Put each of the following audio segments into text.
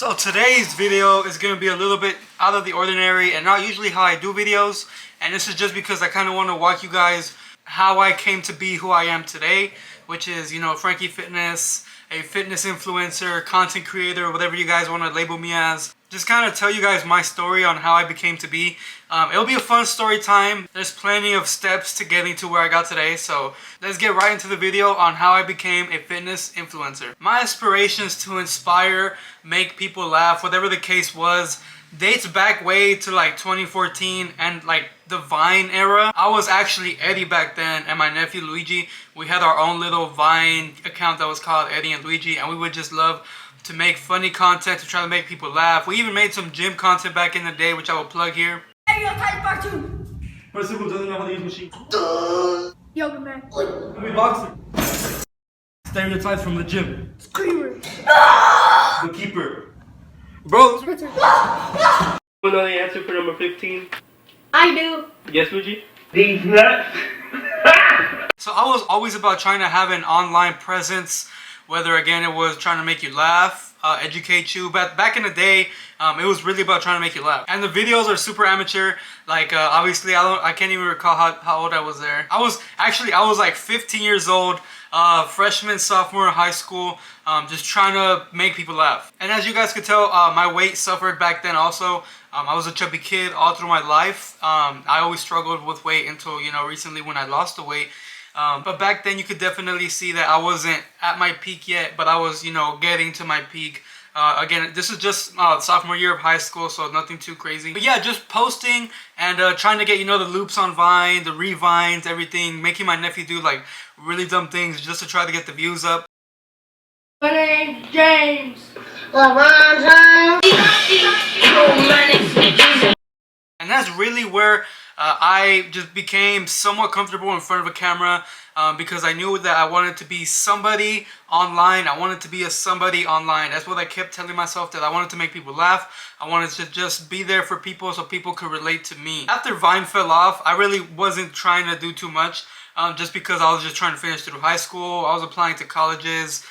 So today's video is going to be a little bit out of the ordinary and not usually how I do videos. And this is just because I kind of want to walk you guys how I came to be who I am today, which is, you know, Frankie Fitness, a fitness influencer, content creator, whatever you guys want to label me as. Just kind of tell you guys my story on how I became to be. It'll be a fun story time. There's plenty of steps to getting to where I got today. So let's get right into the video on how I became a fitness influencer. My aspirations to inspire, make people laugh, whatever the case was, dates back way to like 2014 and like the Vine era. I was actually Eddie back then, and my nephew Luigi, we had our own little Vine account that was called Eddie and Luigi, and we would just love to make funny content to try to make people laugh. We even made some gym content back in the day, which I will plug here. Person who doesn't know how to use machine. Yoga man. Every boxer. Stereotypes from the gym. Screamer. The keeper. Bro. Spritzer. You know the answer for number 15? I do. Yes, Luigi? These nuts. So I was always about trying to have an online presence, whether again it was trying to make you laugh, educate you. But back in the day, it was really about trying to make you laugh. And the videos are super amateur. Like obviously I can't even recall how old I was there. I was like 15 years old, freshman, sophomore in high school, just trying to make people laugh. And as you guys could tell, my weight suffered back then also. I was a chubby kid all through my life. I always struggled with weight until, you know, recently when I lost the weight. But back then you could definitely see that I wasn't at my peak yet, but I was, you know, getting to my peak. Again, this is just sophomore year of high school, so nothing too crazy. But yeah, just posting and trying to get, you know, the loops on Vine, the revines, everything, making my nephew do like really dumb things just to try to get the views up. My name's James. And that's really where I just became somewhat comfortable in front of a camera because I knew that I wanted to be somebody online. I wanted to be a somebody online. That's what I kept telling myself, that I wanted to make people laugh. I wanted to just be there for people so people could relate to me. After Vine fell off, I really wasn't trying to do too much just because I was just trying to finish through high school. I was applying to colleges,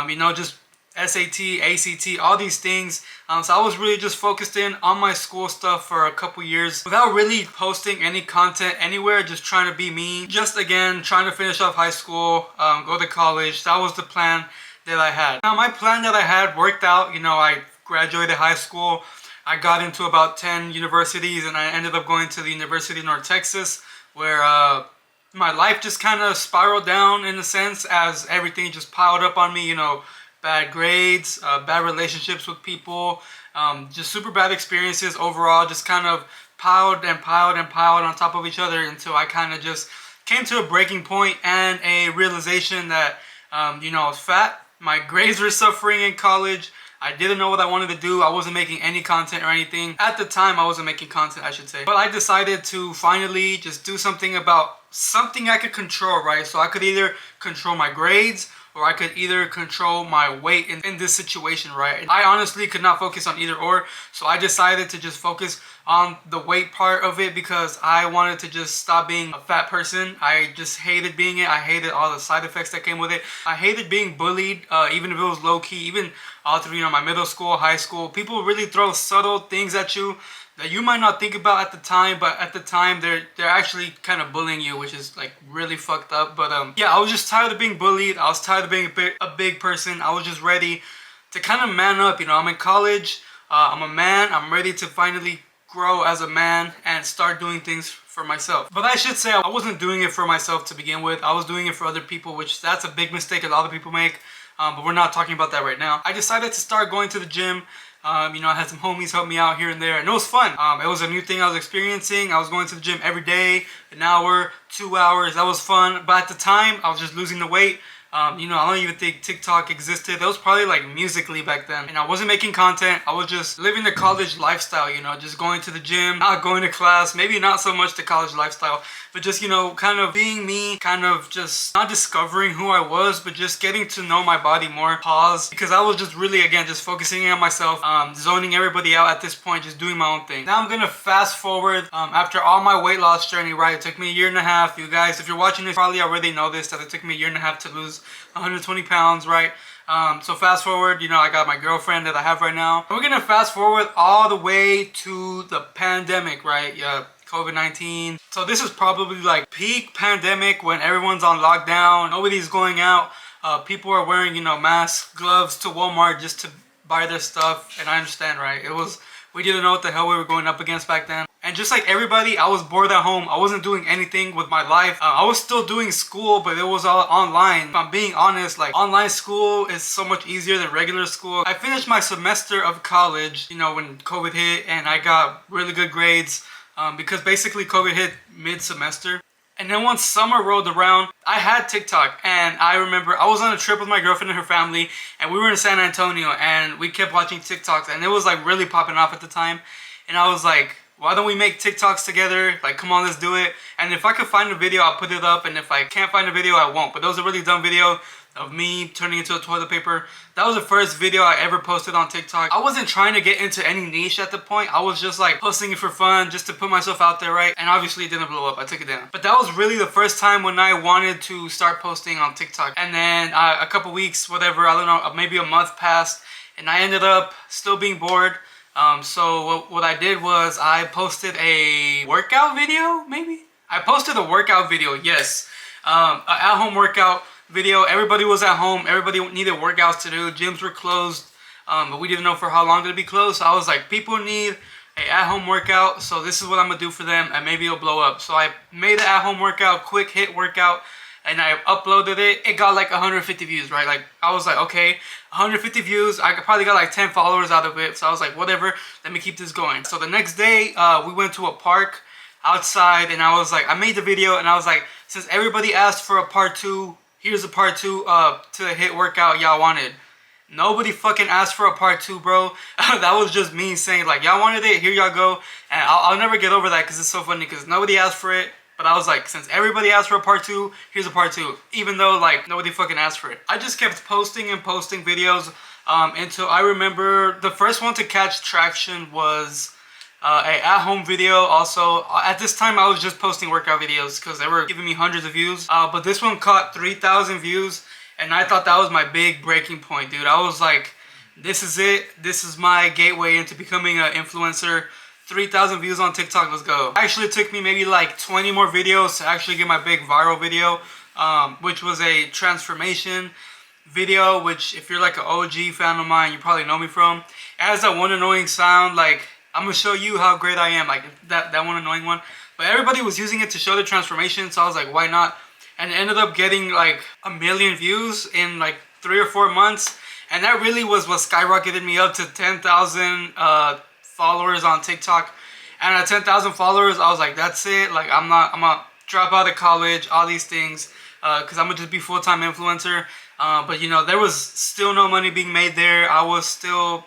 you know, just SAT, ACT, all these things. So I was really just focused in on my school stuff for a couple years without really posting any content anywhere, just trying to be me. Just again, trying to finish off high school, go to college. That was the plan that I had. Now my plan that I had worked out. You know, I graduated high school. I got into about 10 universities and I ended up going to the University of North Texas, where my life just kind of spiraled down in a sense as everything just piled up on me, you know. Bad grades, bad relationships with people, just super bad experiences overall, just kind of piled and piled and piled on top of each other until I kind of just came to a breaking point and a realization that, you know, I was fat, my grades were suffering in college, I didn't know what I wanted to do, I wasn't making any content or anything. At the time, I wasn't making content, I should say. But I decided to finally just do something about something I could control, right? So I could either control my grades, or I could either control my weight in this situation, right? I honestly could not focus on either or, so I decided to just focus on the weight part of it because I wanted to just stop being a fat person. I just hated being it. I hated all the side effects that came with it. I hated being bullied, even if it was low-key, even all through, you know, my middle school, high school. People really throw subtle things at you that you might not think about at the time, but at the time they're actually kind of bullying you, which is like really fucked up. But yeah, I was just tired of being bullied. I was tired of being a big person. I was just ready to kind of man up. You know, I'm in college. I'm a man. I'm ready to finally grow as a man and start doing things for myself. But I should say I wasn't doing it for myself to begin with. I was doing it for other people, which that's a big mistake a lot of people make. But we're not talking about that right now. I decided to start going to the gym. You know, I had some homies help me out here and there, and it was fun. It was a new thing I was experiencing. I was going to the gym every day, an hour, 2 hours. That was fun. But at the time, I was just losing the weight. You know, I don't even think TikTok existed. That was probably like Musical.ly back then. And I wasn't making content. I was just living the college lifestyle, you know, just going to the gym, not going to class, maybe not so much the college lifestyle, but just, you know, kind of being me, kind of just not discovering who I was, but just getting to know my body more. Pause. Because I was just really, again, just focusing on myself, zoning everybody out at this point, just doing my own thing. Now I'm gonna fast forward after all my weight loss journey, right? It took me 1.5 years. You guys, if you're watching this, probably already know this, that it took me 1.5 years to lose 120 pounds, right? So fast forward, you know, I got my girlfriend that I have right now. We're gonna fast forward all the way to the pandemic, right? Yeah, COVID-19. So this is probably like peak pandemic when everyone's on lockdown, nobody's going out. People are wearing, you know, masks, gloves to Walmart just to buy their stuff. And I understand, right? We didn't know what the hell we were going up against back then. And just like everybody, I was bored at home. I wasn't doing anything with my life. I was still doing school, but it was all online. If I'm being honest, like online school is so much easier than regular school. I finished my semester of college, you know, when COVID hit, and I got really good grades because basically COVID hit mid-semester. And then once summer rolled around, I had TikTok, and I remember I was on a trip with my girlfriend and her family, and we were in San Antonio, and we kept watching TikToks, and it was like really popping off at the time. And I was like, why don't we make TikToks together? Like, come on, let's do it. And if I could find a video, I'll put it up, and if I can't find a video, I won't. But that was a really dumb video of me turning into a toilet paper. That was the first video I ever posted on TikTok. I wasn't trying to get into any niche at the point. I was just like posting it for fun, just to put myself out there, right? And obviously it didn't blow up. I took it down. But that was really the first time when I wanted to start posting on TikTok. And then a couple weeks, whatever, I don't know, maybe a month passed, and I ended up still being bored. So what I did was I posted a workout video, maybe? I posted a workout video, yes. An at-home workout video. Everybody was at home. Everybody needed workouts to do. Gyms were closed, but we didn't know for how long it'd be closed. So I was like, people need a at-home workout, so this is what I'm gonna do for them, and maybe it'll blow up. So I made an at-home workout, quick hit workout, and I uploaded it. It got like 150 views, right? Like, I was like, okay, 150 views. I probably got like 10 followers out of it. So I was like, whatever, let me keep this going. So the next day, we went to a park outside, and I was like, I made the video, and I was like, since everybody asked for a part 2, here's a part 2 to the hit workout y'all wanted. Nobody fucking asked for a part 2, bro. That was just me saying, like, y'all wanted it, here y'all go. And I'll never get over that because it's so funny because nobody asked for it. But I was like, since everybody asked for a part 2, here's a part 2. Even though, like, nobody fucking asked for it. I just kept posting and posting videos until I remember the first one to catch traction was a at-home video. Also, at this time, I was just posting workout videos because they were giving me hundreds of views. But this one caught 3,000 views, and I thought that was my big breaking point, dude. I was like, this is it. This is my gateway into becoming an influencer. 3,000 views on TikTok, let's go. Actually, it took me maybe like 20 more videos to actually get my big viral video, which was a transformation video, which if you're like an OG fan of mine, you probably know me from. It has that one annoying sound, like, I'm gonna show you how great I am, like that one annoying one. But everybody was using it to show the transformation, so I was like, why not? And it ended up getting like 1 million views in like 3 or 4 months. And that really was what skyrocketed me up to 10,000 followers on TikTok. And at 10,000 followers, I was like, that's it. Like, I'm gonna drop out of college, all these things, because I'm gonna just be full-time influencer. But you know, there was still no money being made there. I was still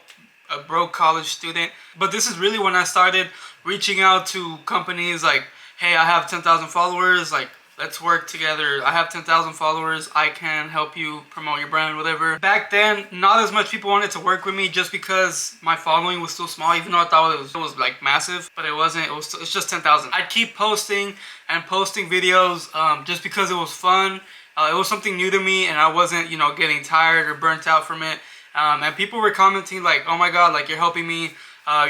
a broke college student. But this is really when I started reaching out to companies like, hey, I have 10,000 followers, like, let's work together. I have 10,000 followers. I can help you promote your brand, whatever. Back then, not as much people wanted to work with me just because my following was still small, even though I thought it was like massive, but it wasn't. It's just 10,000. I'd keep posting and posting videos just because it was fun. It was something new to me, and I wasn't, you know, getting tired or burnt out from it. And people were commenting like, oh my God, like, you're helping me.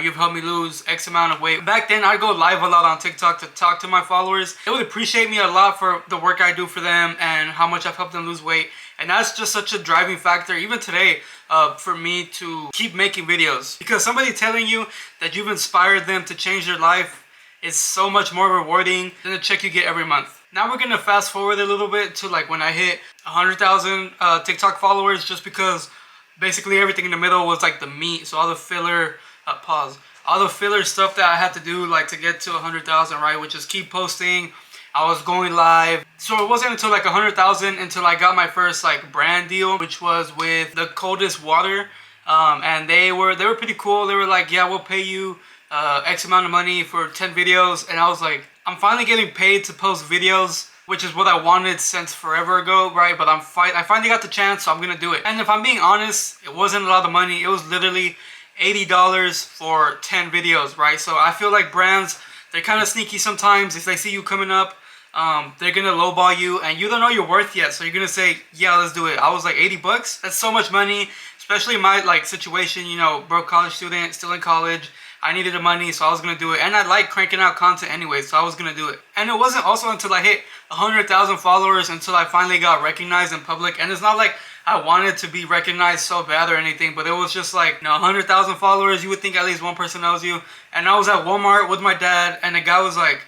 You've helped me lose X amount of weight. Back then, I'd go live a lot on TikTok to talk to my followers. They would appreciate me a lot for the work I do for them and how much I've helped them lose weight. And that's just such a driving factor, even today, for me to keep making videos. Because somebody telling you that you've inspired them to change their life is so much more rewarding than the check you get every month. Now we're gonna fast forward a little bit to like when I hit 100,000 TikTok followers, just because basically everything in the middle was like the meat. So all the filler, all the filler stuff that I had to do like to get to 100,000, right? Which is keep posting. I was going live. So it wasn't until like 100,000 until I got my first like brand deal, which was with the Coldest Water. And they were pretty cool. They were like, yeah, we'll pay you X amount of money for 10 videos. And I was like, I'm finally getting paid to post videos, which is what I wanted since forever ago, right? But I finally got the chance, so I'm gonna do it. And if I'm being honest, it wasn't a lot of money. It was literally $80 for 10 videos, right? So I feel like brands, they're kind of sneaky sometimes. If they see you coming up, they're gonna lowball you, and you don't know your worth yet. So you're gonna say, yeah, let's do it. I was like, $80. That's so much money, especially in my like situation. You know, broke college student, still in college. I needed the money, so I was gonna do it, and I like cranking out content anyway, so I was gonna do it. And it wasn't also until I hit 100,000 followers until I finally got recognized in public. And it's not like I wanted to be recognized so bad or anything, but it was just like, you know, 100,000 followers. You would think at least one person knows you. And I was at Walmart with my dad, and the guy was like,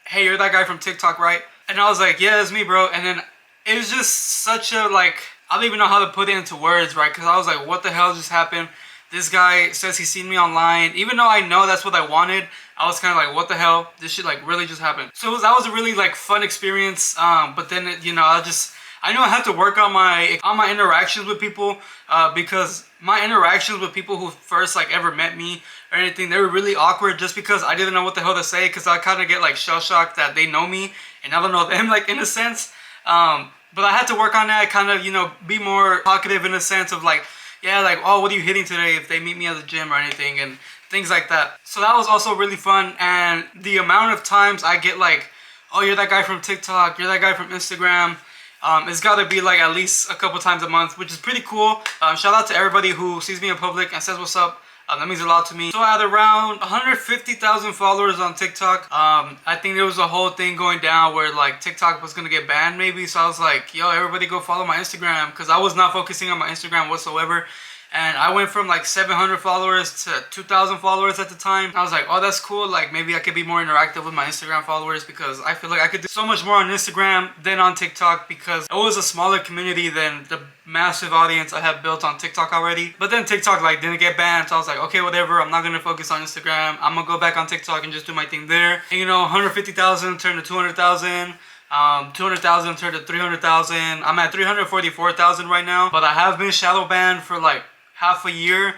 hey, you're that guy from TikTok, right? And I was like, yeah, that's me, bro. And then it was just such a like, I don't even know how to put it into words, right? Because I was like, what the hell just happened? This guy says he's seen me online. Even though I know that's what I wanted, I was kind of like, what the hell? This shit like really just happened. So that was a really like fun experience. But then, you know, I know I had to work on my interactions with people, because my interactions with people who first like ever met me or anything, they were really awkward just because I didn't know what the hell to say, because I kind of get like shell shocked that they know me and I don't know them, like in a sense. But I had to work on that, kind of, you know, be more talkative in a sense of like, yeah, like, oh, what are you hitting today, if they meet me at the gym or anything, and things like that. So that was also really fun. And the amount of times I get like, oh, you're that guy from TikTok, you're that guy from Instagram, it's got to be like at least a couple times a month, which is pretty cool. Shout out to everybody who sees me in public and says what's up. That means a lot to me. So I had around 150,000 followers on TikTok. I think there was a whole thing going down where like TikTok was gonna get banned maybe. So I was like, yo, everybody go follow my Instagram, because I was not focusing on my Instagram whatsoever. And I went from like 700 followers to 2,000 followers at the time. I was like, oh, that's cool. Like maybe I could be more interactive with my Instagram followers, because I feel like I could do so much more on Instagram than on TikTok, because it was a smaller community than the massive audience I have built on TikTok already. But then TikTok like didn't get banned, so I was like, okay, whatever. I'm not gonna focus on Instagram. I'm gonna go back on TikTok and just do my thing there. And you know, 150,000 turned to 200,000. 200,000 turned to 300,000. I'm at 344,000 right now, but I have been shadow banned for like half a year.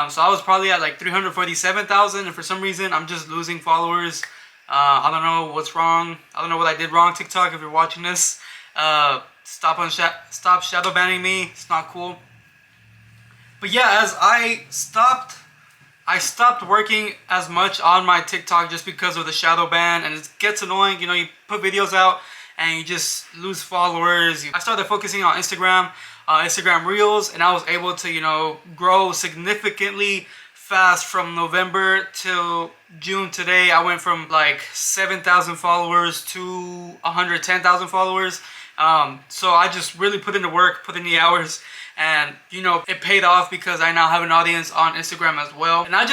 So I was probably at like 347,000, and for some reason I'm just losing followers. I don't know what's wrong. I don't know what I did wrong, TikTok. If you're watching this, stop shadow banning me. It's not cool. But yeah, as I stopped working as much on my TikTok just because of the shadow ban, and it gets annoying. You know, you put videos out and you just lose followers. I started focusing on Instagram Reels, and I was able to, you know, grow significantly fast from November till June today. I went from like 7,000 followers to 110,000 followers. So I just really put in the work, put in the hours, and you know, it paid off because I now have an audience on Instagram as well. And I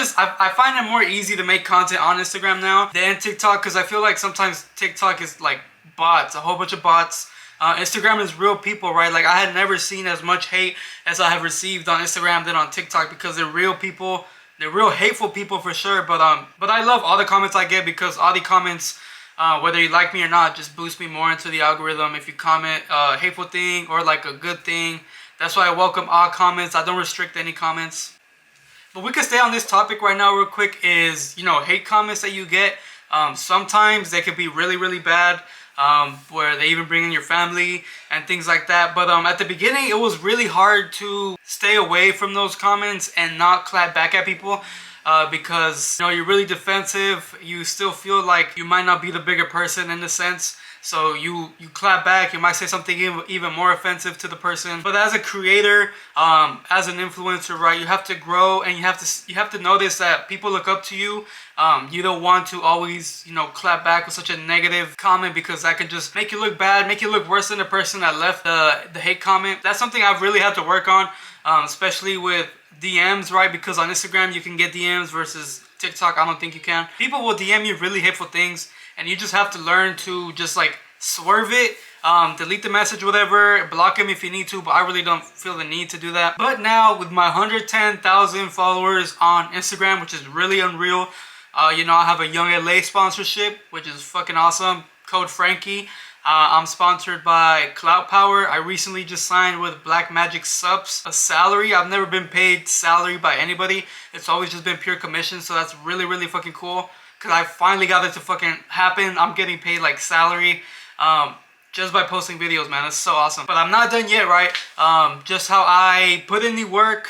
find it more easy to make content on Instagram now than TikTok, because I feel like sometimes TikTok is like bots, a whole bunch of bots. Instagram is real people, right? Like I had never seen as much hate as I have received on Instagram than on TikTok, because they're real people. They're real hateful people for sure. But I love all the comments I get, because all the comments, whether you like me or not, just boost me more into the algorithm. If you comment a hateful thing or like a good thing, that's why I welcome all comments. I don't restrict any comments. But we could stay on this topic right now real quick, is, you know, hate comments that you get. Sometimes they could be really, really bad. Where they even bring in your family and things like that. But at the beginning, it was really hard to stay away from those comments and not clap back at people, because, you know, you're really defensive. You still feel like you might not be the bigger person in a sense. So you clap back, you might say something even more offensive to the person. But as a creator, as an influencer, right, you have to grow, and you have to notice that people look up to you. You don't want to always, you know, clap back with such a negative comment, because that can just make you look bad, make you look worse than the person that left the hate comment. That's something I've really had to work on, especially with DMs, right? Because on Instagram you can get DMs versus TikTok, I don't think you can. People will DM you really hateful things, and you just have to learn to just like swerve it, delete the message, whatever, block him if you need to, but I really don't feel the need to do that. But now with my 110,000 followers on Instagram, which is really unreal, you know, I have a Young LA sponsorship, which is fucking awesome. Code Frankie. I'm sponsored by Clout Power. I recently just signed with Black Magic Subs. A salary. I've never been paid salary by anybody. It's always just been pure commission, so that's really, really fucking cool, because I finally got it to fucking happen. I'm getting paid like salary just by posting videos, man. That's so awesome. But I'm not done yet, right? Just how I put in the work,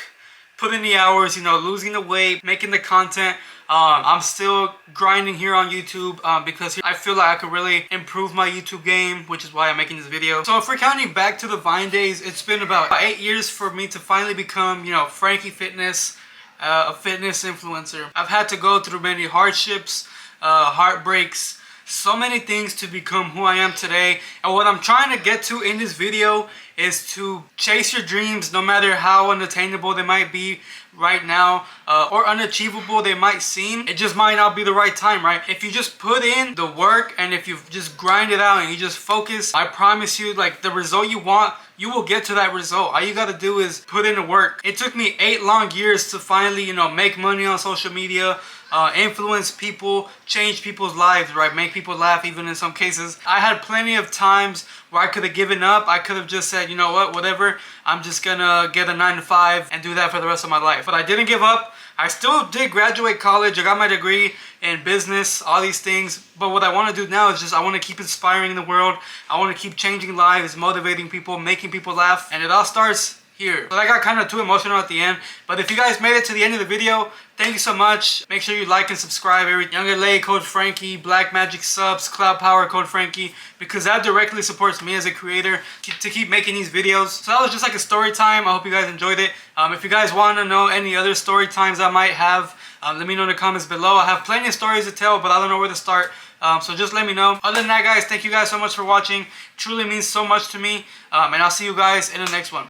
putting the hours, you know, losing the weight, making the content. I'm still grinding here on YouTube because I feel like I could really improve my YouTube game, which is why I'm making this video. So if we're counting back to the Vine days, it's been about 8 years for me to finally become, you know, Frankie Fitness, a fitness influencer. I've had to go through many hardships, heartbreaks, so many things to become who I am today. And what I'm trying to get to in this video is to chase your dreams, no matter how unattainable they might be right now, or unachievable they might seem. It just might not be the right time, right? If you just put in the work and if you just grind it out and you just focus, I promise you, like, the result you want, you will get to that result. All you gotta do is put in the work. It took me 8 long years to finally, you know, make money on social media, influence people, change people's lives, right? Make people laugh even in some cases. I had plenty of times where I could have given up. I could have just said, you know what, whatever, I'm just gonna get a 9 to 5 and do that for the rest of my life. But I didn't give up. I still did graduate college. I got my degree in business, all these things. But what I want to do now is just, I want to keep inspiring the world. I want to keep changing lives, motivating people, making people laugh. And it all starts here. So I got kind of too emotional at the end. But if you guys made it to the end of the video, thank you so much. Make sure you like and subscribe. Young LA, code Frankie, Black Magic subs, Cloud Power, code Frankie, because that directly supports me as a creator to keep making these videos. So that was just like a story time. I hope you guys enjoyed it. If you guys want to know any other story times I might have, let me know in the comments below. I have plenty of stories to tell, but I don't know where to start. So just let me know. Other than that, guys, thank you guys so much for watching. Truly means so much to me. And I'll see you guys in the next one.